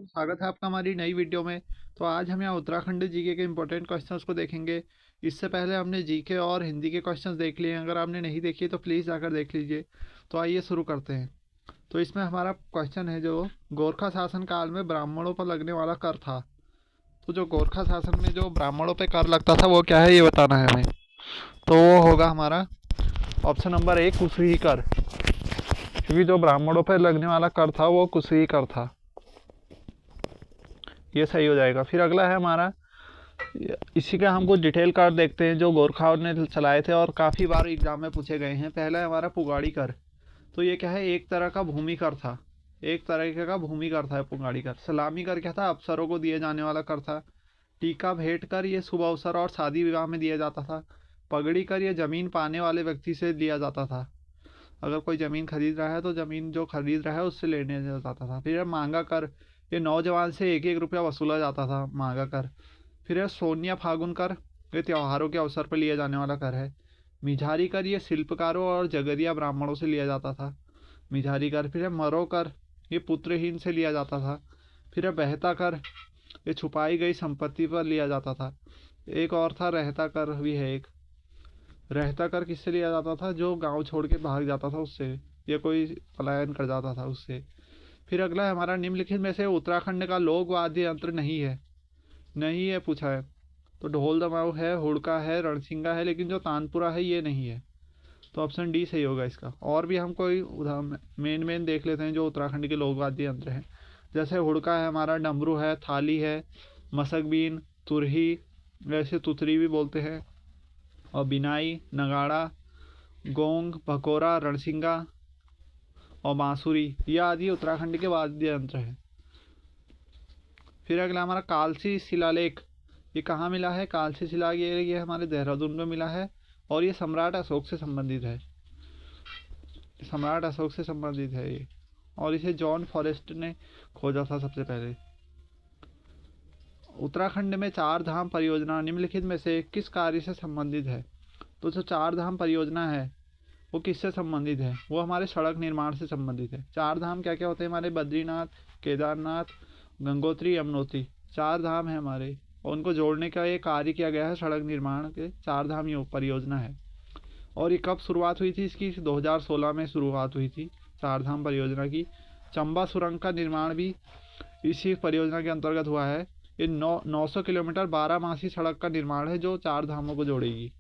स्वागत है आपका हमारी नई वीडियो में। तो आज हम यहाँ उत्तराखंड जीके के इंपॉर्टेंट क्वेश्चंस को देखेंगे। इससे पहले हमने जीके और हिंदी के क्वेश्चंस देख लिए हैं, अगर आपने नहीं देखी तो प्लीज़ जाकर देख लीजिए। तो आइए शुरू करते हैं। तो इसमें हमारा क्वेश्चन है जो गोरखा शासन काल में ब्राह्मणों पर लगने वाला कर था। तो जो गोरखा शासन में जो ब्राह्मणों पर कर लगता था वो क्या है ये बताना है हमें। तो वो होगा हमारा ऑप्शन नंबर 1 कुशरी कर, क्योंकि जो ब्राह्मणों पर लगने वाला कर था वो कुशरी कर था। ये सही हो जाएगा। फिर अगला है हमारा, इसी का हम कुछ डिटेल कार्ड देखते हैं जो गोरखाओं ने चलाए थे और काफ़ी बार एग्जाम में पूछे गए हैं। पहला है हमारा पुगाड़ी कर। तो ये क्या है, एक तरह का भूमि कर था। एक तरीके का भूमि कर था पुगाड़ी कर। सलामी कर क्या था, अफसरों को दिए जाने वाला कर था। टीका भेंट कर ये शुभ अवसर और शादी विवाह में दिया जाता था। पगड़ी कर ये ज़मीन पाने वाले व्यक्ति से लिया जाता था। अगर कोई ज़मीन खरीद रहा है तो ज़मीन जो खरीद रहा है उससे लेने जाता था। फिर मांगा कर, ये नौजवान से 1-1 रुपया वसूला जाता था मांगा कर। फिर है सोनिया फागुन कर, ये त्योहारों के अवसर पर लिया जाने वाला कर है। मिझारी कर ये शिल्पकारों और जगरिया ब्राह्मणों से लिया जाता था मिझारी कर। फिर है मरो कर, ये पुत्रहीन से लिया जाता था। फिर है बहता कर, ये छुपाई गई संपत्ति पर लिया जाता था। एक और था रहता कर भी है एक। रहता कर किससे लिया जाता था, जो गांव छोड़ के भाग जाता था उससे, या कोई पलायन कर जाता था उससे। फिर अगला है हमारा, निम्नलिखित में से उत्तराखंड का लोक वाद्य यंत्र नहीं है। नहीं है पूछा है। तो ढोल दमाऊ है, हुड़का है, रणसिंगा है, लेकिन जो तानपुरा है ये नहीं है। तो ऑप्शन डी सही होगा इसका। और भी हम कोई मेन मेन देख लेते हैं जो उत्तराखंड के लोक वाद्य यंत्र हैं। जैसे हुड़का है हमारा, डमरू है, थाली है, मसकबीन, तुरही, वैसे तुतरी भी बोलते हैं, और बिनाई, नगाड़ा, गोंग, भकोरा, रणसिंगा और बांसुरी, यह आदि उत्तराखंड के वाद्य यंत्र हैं। फिर अगला हमारा कालसी शिलालेख, ये कहाँ मिला है। कालसी शिला ये हमारे देहरादून में मिला है और ये सम्राट अशोक से संबंधित है। सम्राट अशोक से संबंधित है ये, और इसे जॉन फॉरेस्ट ने खोजा था सबसे पहले। उत्तराखंड में चार धाम परियोजना निम्नलिखित में से किस कार्य से संबंधित है। तो जो चार धाम परियोजना है वो किससे संबंधित है, वो हमारे सड़क निर्माण से संबंधित है। चार धाम क्या क्या होते हैं हमारे, बद्रीनाथ, केदारनाथ, गंगोत्री, यमुनोत्री, चार धाम है हमारे, और उनको जोड़ने का ये कार्य किया गया है सड़क निर्माण के। चार धाम परियोजना है। और ये कब शुरुआत हुई थी इसकी, 2016 में शुरुआत हुई थी चार धाम परियोजना की। चंबा सुरंग का निर्माण भी इसी परियोजना के अंतर्गत हुआ है। ये 900 किलोमीटर 12 मासी सड़क का निर्माण है जो चार धामों को जोड़ेगी।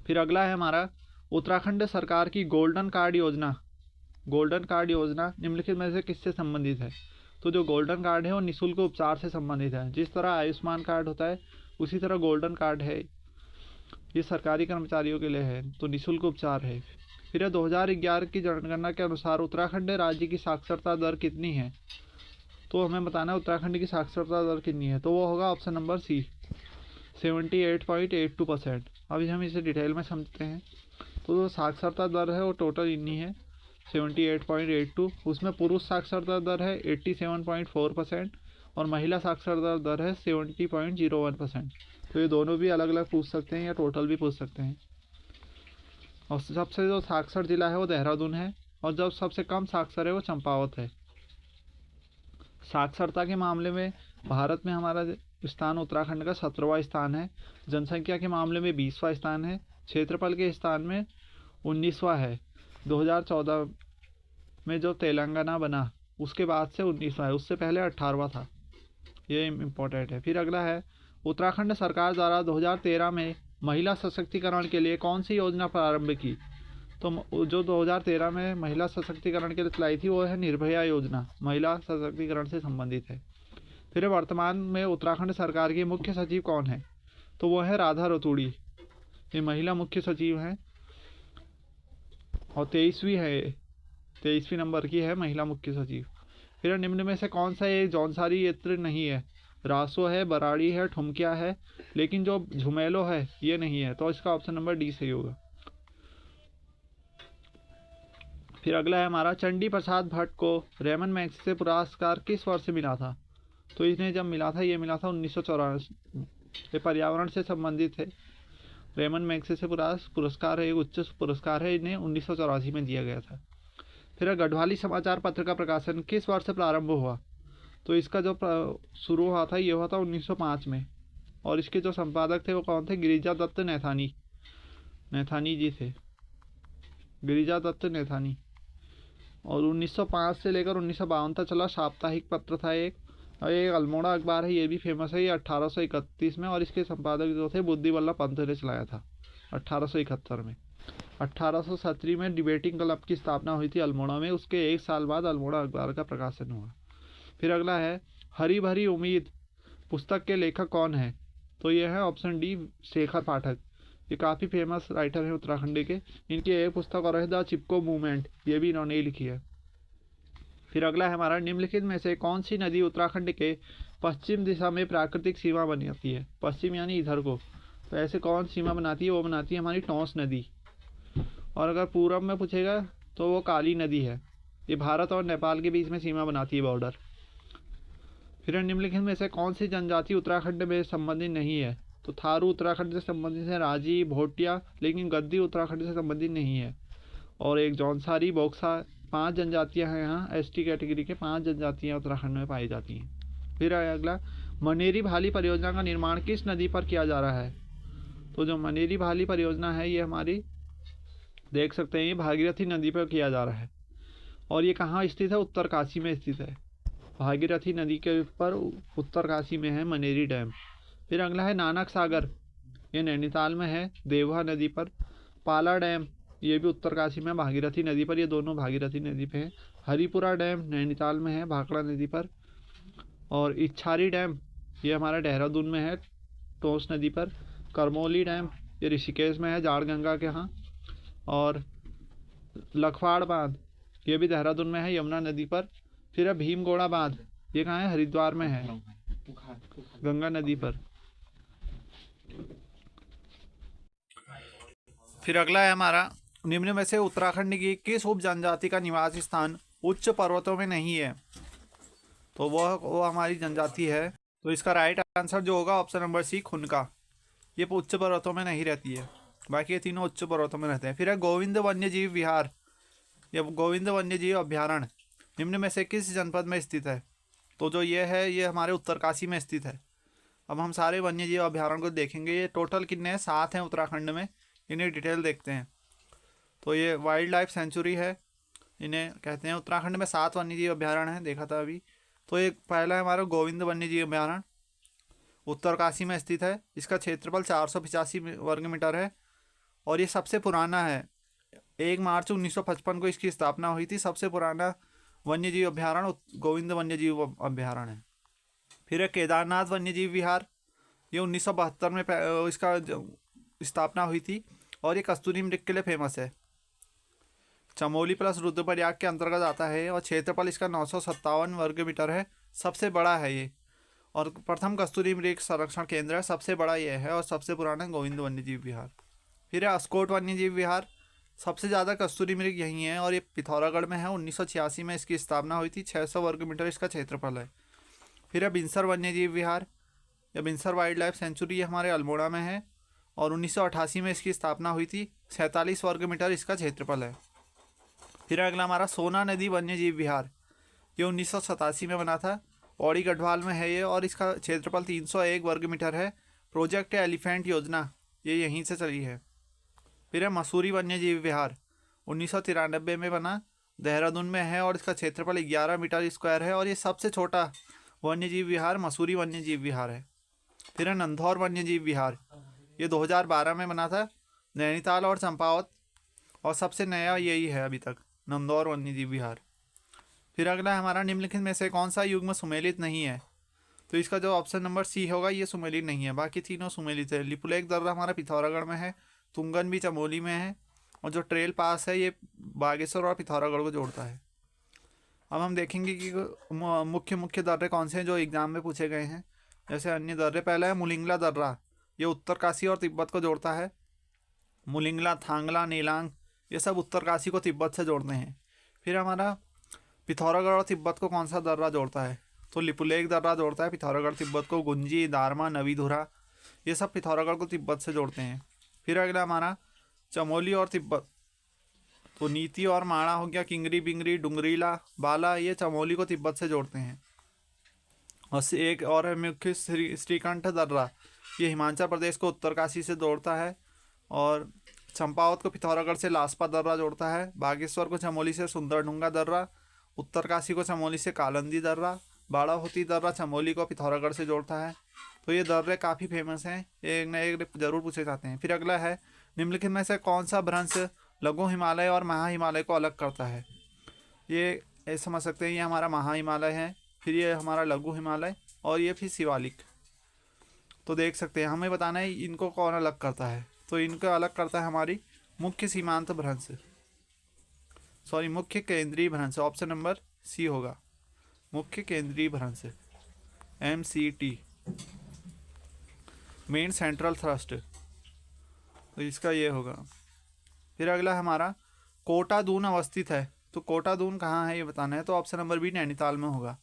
फिर अगला है हमारा, उत्तराखंड सरकार की गोल्डन कार्ड योजना। गोल्डन कार्ड योजना निम्नलिखित में से किससे संबंधित है। तो जो गोल्डन कार्ड है वो निःशुल्क उपचार से संबंधित है। जिस तरह आयुष्मान कार्ड होता है उसी तरह गोल्डन कार्ड है, ये सरकारी कर्मचारियों के लिए है, तो निःशुल्क उपचार है। फिर 2011 की जनगणना के अनुसार उत्तराखंड राज्य की साक्षरता दर कितनी है। तो हमें बताना है उत्तराखंड की साक्षरता दर कितनी है। तो वो होगा ऑप्शन नंबर सी, 78.82%। अभी हम इसे डिटेल में समझते हैं। तो जो साक्षरता दर है वो टोटल इतनी है 78.82, उसमें पुरुष साक्षरता दर है 87.4% और महिला साक्षरता दर है 70.01%। तो ये दोनों भी अलग अलग पूछ सकते हैं या टोटल भी पूछ सकते हैं। और सबसे जो साक्षर जिला है वो देहरादून है, और जब सबसे कम साक्षर है वो चंपावत है। साक्षरता के मामले में भारत में हमारा स्थान उत्तराखंड का 17वां स्थान है। जनसंख्या के मामले में 20वां स्थान है। क्षेत्रफल के स्थान में 19वां है। 2014 में जो तेलंगाना बना उसके बाद से 19वां है, उससे पहले 18वां था। ये इम्पोर्टेंट है। फिर अगला है, उत्तराखंड सरकार द्वारा 2013 में महिला सशक्तिकरण के लिए कौन सी योजना प्रारंभ की। तो जो 2013 में महिला सशक्तिकरण के लिए चलाई थी वो है निर्भया योजना, महिला सशक्तिकरण से संबंधित है। फिर वर्तमान में उत्तराखंड सरकार की मुख्य सचिव कौन है। तो वो है राधा रतूड़ी, ये महिला मुख्य सचिव हैं और 23वीं नंबर की है महिला मुख्य सचिव। फिर निम्न में से कौन सा एक जौनसारी यंत्र नहीं है। रासो है, बराड़ी है, ठुमकिया है, लेकिन जो झुमेलो है ये नहीं है। तो इसका ऑप्शन नंबर डी सही होगा। फिर अगला है हमारा, चंडी प्रसाद भट्ट को रेमन मैग्सेसे पुरस्कार किस वर्ष मिला था। तो इन्हें जब मिला था ये मिला था 1984। ये पर्यावरण से संबंधित है। रेमन मैग्सेसे पुरस्कार है, एक उच्च पुरस्कार है, इन्हें 1984 में दिया गया था। फिर गढ़वाली समाचार पत्र का प्रकाशन किस वर्ष प्रारंभ हुआ। तो इसका जो शुरू हुआ था ये हुआ था 1905 में, और इसके जो संपादक थे वो कौन थे? गिरिजा दत्त नैथानी, नैथानी जी थे, गिरिजा दत्त नैथानी। और 1905 से लेकर 1952 तक चला, साप्ताहिक पत्र था एक। और ये अल्मोड़ा अखबार है, ये भी फेमस है, ये 1831 में, और इसके संपादक जो थे बुद्धि वल्लभ पंत ने चलाया था 1871 में। 1870 में डिबेटिंग क्लब की स्थापना हुई थी अल्मोड़ा में, उसके एक साल बाद अल्मोड़ा अखबार का प्रकाशन हुआ। फिर अगला है हरी भरी उम्मीद पुस्तक के लेखक कौन है? तो ये है ऑप्शन डी, शेखर पाठक। ये काफ़ी फेमस राइटर हैं उत्तराखंडी के। इनकी एक पुस्तक और है द चिपको मूवमेंट, ये भी इन्होंने ही लिखी है। फिर अगला है हमारा, निम्नलिखित में से कौन सी नदी उत्तराखंड के पश्चिम दिशा में प्राकृतिक सीमा बनाती है? पश्चिम यानी इधर को, तो ऐसे कौन सीमा बनाती है? वो बनाती है हमारी टोंस नदी। और अगर पूरब में पूछेगा तो वो काली नदी है, ये भारत और नेपाल के बीच में सीमा बनाती है, बॉर्डर। फिर निम्नलिखित में से कौन सी जनजाति उत्तराखंड में संबंधित नहीं है? तो थारू उत्तराखंड से संबंधित है, राजी, भोटिया, लेकिन गद्दी उत्तराखंड से संबंधित नहीं है। और एक जौनसारी, बोक्सा, 5 जनजातियां हैं यहाँ, एसटी कैटेगरी के 5 जनजातियां उत्तराखंड में पाई जाती हैं। फिर अगला, मनेरी भाली परियोजना का निर्माण किस नदी पर किया जा रहा है? तो जो मनेरी भाली परियोजना है ये हमारी, देख सकते हैं, ये भागीरथी नदी पर किया जा रहा है। और ये कहाँ स्थित है? उत्तरकाशी में स्थित है। भागीरथी नदी के ऊपर उत्तरकाशी में है मनेरी डैम। फिर अगला है नानक सागर, ये नैनीताल में है, देवहा नदी पर। पाला डैम, ये भी उत्तरकाशी में, भागीरथी नदी पर, ये दोनों भागीरथी नदी पे हैं। हरिपुरा डैम नैनीताल में है, भाखड़ा नदी पर। और इच्छारी डैम ये हमारा देहरादून में है, टोंस नदी पर। करमोली डैम ये ऋषिकेश में है, जाड़गंगा के यहाँ। और लखवाड़ बांध ये भी देहरादून में है, यमुना नदी पर। फिर है भीमगोड़ा बांध, ये कहाँ है? हरिद्वार में है, गंगा नदी पर। फिर अगला है हमारा, निम्न में से उत्तराखंड की किस उप जनजाति का निवास स्थान उच्च पर्वतों में नहीं है? तो वो हमारी जनजाति है। तो इसका राइट आंसर जो होगा ऑप्शन नंबर सी, खुनका। ये उच्च पर्वतों में नहीं रहती है, बाकी ये तीनों उच्च पर्वतों में रहते हैं। फिर है गोविंद वन्यजीव विहार, ये गोविंद वन्यजीव अभ्यारण्य निम्न में से किस जनपद में स्थित है? तो जो ये है ये हमारे उत्तरकाशी में स्थित है। अब हम सारे वन्यजीव अभ्यारण्य को देखेंगे, ये टोटल कितने हैं? 7 हैं उत्तराखंड में, इन्हें डिटेल देखते हैं। तो ये वाइल्ड लाइफ सेंचुरी है, इन्हें कहते हैं। उत्तराखंड में 7 वन्यजीव अभ्यारण्य हैं, देखा था अभी। तो एक पहला है हमारा गोविंद वन्यजीव अभ्यारण्य, उत्तरकाशी में स्थित है। इसका क्षेत्रफल 485 वर्ग मीटर है और ये सबसे पुराना है। 1 मार्च 1955 को इसकी स्थापना हुई थी। सबसे पुराना वन्यजीव अभ्यारण्य गोविंद वन्यजीव अभ्यारण्य है। फिर है केदारनाथ वन्यजीव विहार, ये 1972 में इसका स्थापना हुई थी और ये कस्तूरी मृग के लिए फेमस है। चमोली प्लस रुद्रप्रयाग के अंतर्गत आता है और क्षेत्रफल इसका 957 वर्ग मीटर है, सबसे बड़ा है ये। और प्रथम कस्तूरी मृग संरक्षण केंद्र है, सबसे बड़ा ये है और सबसे पुराना गोविंद वन्यजीव विहार। फिर है अस्कोट वन्यजीव विहार, सबसे ज़्यादा कस्तूरी मृग यहीं है और ये पिथौरागढ़ में है। 1986 में इसकी स्थापना हुई थी, 600 वर्ग मीटर इसका क्षेत्रफल है। फिर है बिनसर वन्यजीव विहार, या बिनसर वाइल्ड लाइफ सेंचुरी, ये हमारे अल्मोड़ा में है और 1988 में इसकी स्थापना हुई थी। 47 वर्ग मीटर इसका क्षेत्रफल है। फिर अगला हमारा सोना नदी वन्यजीव विहार, ये 1987 में बना था, पौड़ी गढ़वाल में है ये और इसका क्षेत्रफल 301 वर्ग मीटर है। प्रोजेक्ट एलिफेंट योजना ये यहीं से चली है। फिर है मसूरी वन्यजीव विहार, 1993 में बना, देहरादून में है और इसका क्षेत्रफल 11 मीटर स्क्वायर है और ये सबसे छोटा वन्यजीव विहार मसूरी वन्यजीव विहार है। फिर है नंधौर वन्यजीव विहार, ये 2012 में बना था, नैनीताल और चंपावत, और सबसे नया यही है अभी तक, नंदौर वन्यजीव विहार। फिर अगला हमारा, निम्नलिखित में से कौन सा युग्म सुमेलित नहीं है? तो इसका जो ऑप्शन नंबर सी होगा ये सुमेलित नहीं है, बाकी तीनों सुमेलित है। लिपुलेख दर्रा हमारा पिथौरागढ़ में है, तुंगन भी चमोली में है और जो ट्रेल पास है ये बागेश्वर और पिथौरागढ़ को जोड़ता है। अब हम देखेंगे कि मुख्य मुख्य दर्रे कौन से हैं जो एग्जाम में पूछे गए हैं। जैसे अन्य दर्रे, पहला है मुलिंगला दर्रा, ये उत्तरकाशी और तिब्बत को जोड़ता है। मुलिंगला, थांगला, नेलांग ये सब उत्तरकाशी को तिब्बत से जोड़ते हैं। फिर हमारा पिथौरागढ़ और तिब्बत को कौन सा दर्रा जोड़ता है? तो लिपुलेख दर्रा जोड़ता है पिथौरागढ़ तिब्बत को। गुंजी, दारमा, नवीधुरा ये सब पिथौरागढ़ को तिब्बत से जोड़ते हैं। फिर अगला हमारा चमोली और तिब्बत, तो नीति और माणा हो गया, किंगरी, बिंगरी, डुंगरीला, बाला ये चमोली को तिब्बत से जोड़ते हैं। और एक और है मुख्य श्रीकंठ दर्रा, ये हिमाचल प्रदेश को उत्तरकाशी से जोड़ता है। और चंपावत को पिथौरागढ़ से लासपा दर्रा जोड़ता है। बागेश्वर को चमोली से सुंदरढूंगा दर्रा, उत्तरकाशी को चमोली से कालंदी दर्रा, बाड़ाहोती दर्रा चमोली को पिथौरागढ़ से जोड़ता है। तो ये दर्रे काफ़ी फेमस हैं, एक न एक जरूर पूछे जाते हैं। फिर अगला है, निम्नलिखित में से कौन सा भ्रंश लघु हिमालय और महा हिमालय को अलग करता है? ये समझ सकते हैं, ये हमारा महा हिमालय है, फिर ये हमारा लघु हिमालय, और ये फिर शिवालिक। तो देख सकते हैं, हमें बताना है इनको कौन अलग करता है। तो इनको अलग करता है हमारी मुख्य सीमांत भ्रंश, सॉरी मुख्य केंद्रीय भ्रंश, ऑप्शन नंबर सी होगा, मुख्य केंद्रीय भ्रंश, MCT, मेन सेंट्रल थ्रस्ट। तो इसका ये होगा। फिर अगला हमारा, कोटा दून अवस्थित है, तो कोटा दून कहाँ है ये बताना है, तो ऑप्शन नंबर बी नैनीताल में होगा।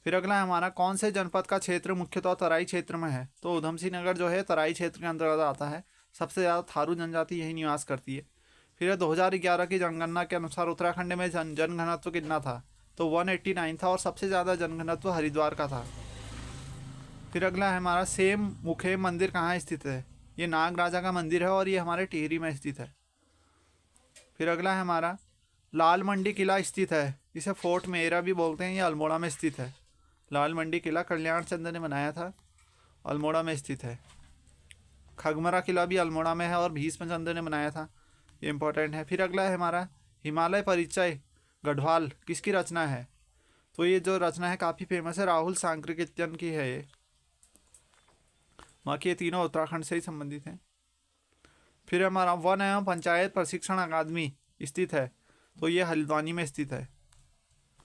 फिर अगला हमारा, कौन से जनपद का क्षेत्र मुख्यतः तराई क्षेत्र में है, तो उधम सिंह नगर जो है तराई क्षेत्र के अंतर्गत आता है, सबसे ज़्यादा थारू जनजाति यही निवास करती है। फिर 2011 की जनगणना के अनुसार उत्तराखंड में जनघनत्व कितना था, तो 189 था, और सबसे ज़्यादा जनघनत्व हरिद्वार का था। फिर अगला है हमारा, सेम मुखेम मंदिर कहाँ स्थित है, ये नाग राजा का मंदिर है और ये हमारे टिहरी में स्थित है। फिर अगला है हमारा, लाल मंडी किला स्थित है, इसे फोर्ट मेरा भी बोलते हैं, ये अल्मोड़ा में स्थित है। लाल मंडी किला कल्याण चंद्र ने बनाया था, अल्मोड़ा में स्थित है। खगमरा किला भी अल्मोड़ा में है और भीष्मचंद्र ने बनाया था, ये इंपॉर्टेंट है। फिर अगला है हमारा, हिमालय परिचय गढ़वाल किसकी रचना है, तो ये जो रचना है काफ़ी फेमस है, राहुल सांकृत्यायन की है ये। बाकी ये तीनों उत्तराखंड से ही संबंधित हैं। फिर हमारा, वन एवं पंचायत प्रशिक्षण अकादमी स्थित है, तो ये हल्द्वानी में स्थित है।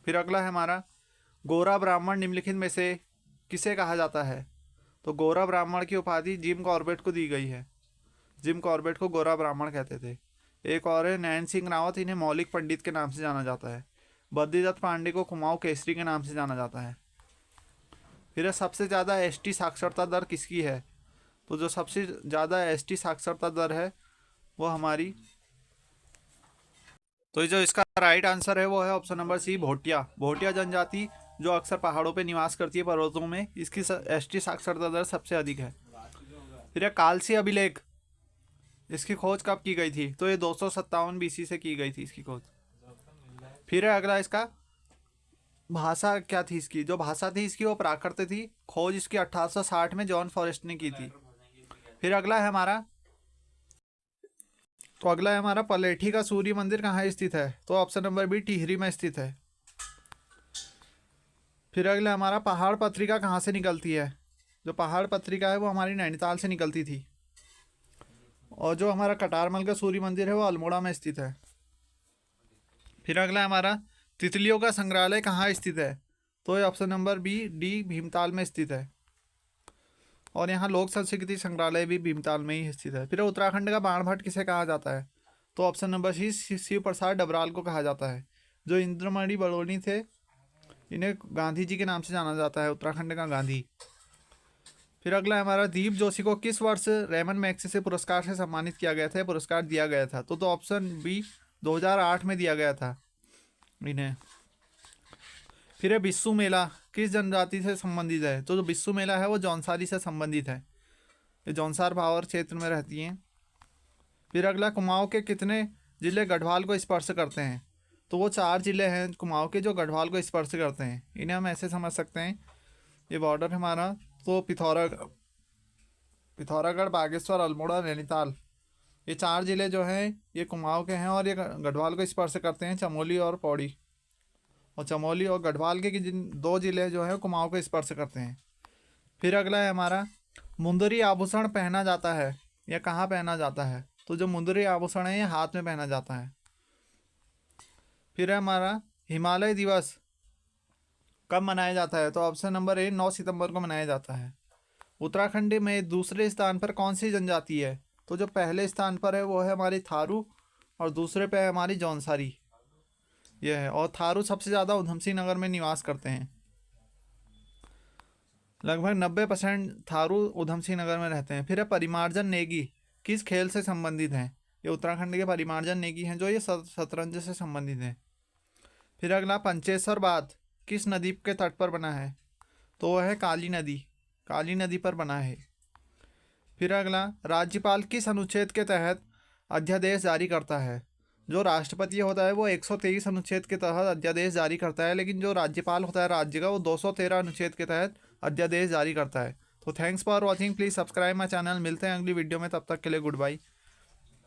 फिर अगला है हमारा, गोरा ब्राह्मण निम्नलिखित में से किसे कहा जाता है, तो गोरा ब्राह्मण की उपाधि जिम कॉर्बेट को दी गई है, जिम कॉर्बेट को गोरा ब्राह्मण कहते थे। एक और है, नैन सिंह रावत, इन्हें मौलिक पंडित के नाम से जाना जाता है। बद्रीदत्त पांडे को कुमाऊं केसरी के नाम से जाना जाता है। फिर सबसे ज़्यादा ST साक्षरता दर किसकी है, तो जो सबसे ज़्यादा ST साक्षरता दर है वो हमारी, तो जो इसका राइट आंसर है वो है option number C, Bhotia. Bhotia जनजाति जो अक्सर पहाड़ों पे निवास करती है, पर्वतों में, इसकी ST साक्षरता दर सबसे अधिक है। फिर कालसी अभिलेख, इसकी खोज कब की गई थी, तो ये 257 BC से की गई थी इसकी खोज। फिर है अगला इसका, भाषा क्या थी इसकी, जो भाषा थी इसकी वो प्राकृत थी, खोज इसकी 1860 में जॉन फॉरेस्ट ने की थी। फिर अगला है हमारा, तो अगला है हमारा, पलेठी का सूर्य मंदिर कहाँ स्थित है, तो ऑप्शन नंबर बी टिहरी में स्थित है। फिर अगला हमारा, पहाड़ पत्रिका कहाँ से निकलती है, जो पहाड़ पत्रिका है वो हमारी नैनीताल से निकलती थी। और जो हमारा कटारमल का सूर्य मंदिर है वो अल्मोड़ा में स्थित है। फिर अगला हमारा, तितलियों का संग्रहालय कहाँ स्थित है, तो ये option number B D Bhimtal में स्थित है। और यहाँ लोक संस्कृति संग्रहालय भी भीमताल में ही स्थित है। फिर उत्तराखंड का बाणभट्ट किसे कहा जाता है, तो ऑप्शन नंबर सी शिव प्रसाद डबराल को कहा जाता है। जो इंद्रमणि बड़ोनी थे, इन्हें गांधी जी के नाम से जाना जाता है, उत्तराखंड का गांधी। फिर अगला है हमारा, दीप जोशी को किस वर्ष रेमन मैग्सेसे पुरस्कार से सम्मानित किया गया था, पुरस्कार दिया गया था, तो ऑप्शन बी 2008 में दिया गया था इन्हें। फिर है बिस्सू मेला किस जनजाति से संबंधित है, तो जो बिस्सू मेला है वो जौनसारी से संबंधित है, ये जौनसार भावर क्षेत्र में रहती हैं। फिर अगला, कुमाऊं के कितने जिले गढ़वाल को स्पर्श करते हैं, तो वो 4 जिले हैं कुमाऊं के जो गढ़वाल को स्पर्श करते हैं। इन्हें हम ऐसे समझ सकते हैं, ये बॉर्डर हमारा, तो पिथौरागढ़, बागेश्वर, अल्मोड़ा, नैनीताल, ये 4 जिले जो हैं ये कुमाऊं के हैं और ये गढ़वाल को स्पर्श करते हैं, चमोली और पौड़ी। और चमोली और गढ़वाल के जिन 2 जिले जो हैं कुमाऊं को स्पर्श करते हैं। फिर अगला है हमारा, मुंदरी आभूषण पहना जाता है या कहाँ पहना जाता है, तो जो मुंदरी आभूषण है ये हाथ में पहना जाता है। फिर है हमारा, हिमालय दिवस कब मनाया जाता है, तो ऑप्शन नंबर ए 9 सितंबर को मनाया जाता है। उत्तराखंड में दूसरे स्थान पर कौन सी जनजाति है, तो जो पहले स्थान पर है वो है हमारी थारू और दूसरे पे है हमारी जौनसारी, यह है। और थारू सबसे ज़्यादा उधम सिंह नगर में निवास करते हैं, लगभग 90% थारू उधम सिंह नगर में रहते हैं। फिर है परिमार्जन नेगी किस खेल से संबंधित हैं, ये उत्तराखंड के परिमार्जन नेगी हैं जो ये शतरंज से संबंधित हैं। फिर अगला, पंचेश्वर बांध किस नदी के तट पर बना है, तो वो है काली नदी पर बना है। फिर अगला, राज्यपाल किस अनुच्छेद के तहत अध्यादेश जारी करता है? जो राष्ट्रपति होता है वो 123 अनुच्छेद के तहत अध्यादेश जारी करता है, लेकिन जो राज्यपाल होता है राज्य का वो 213 अनुच्छेद के तहत अध्यादेश जारी करता है। तो thanks for watching, please subscribe my channel. मिलते हैं अगली वीडियो में, तब तक के लिए गुड बाय।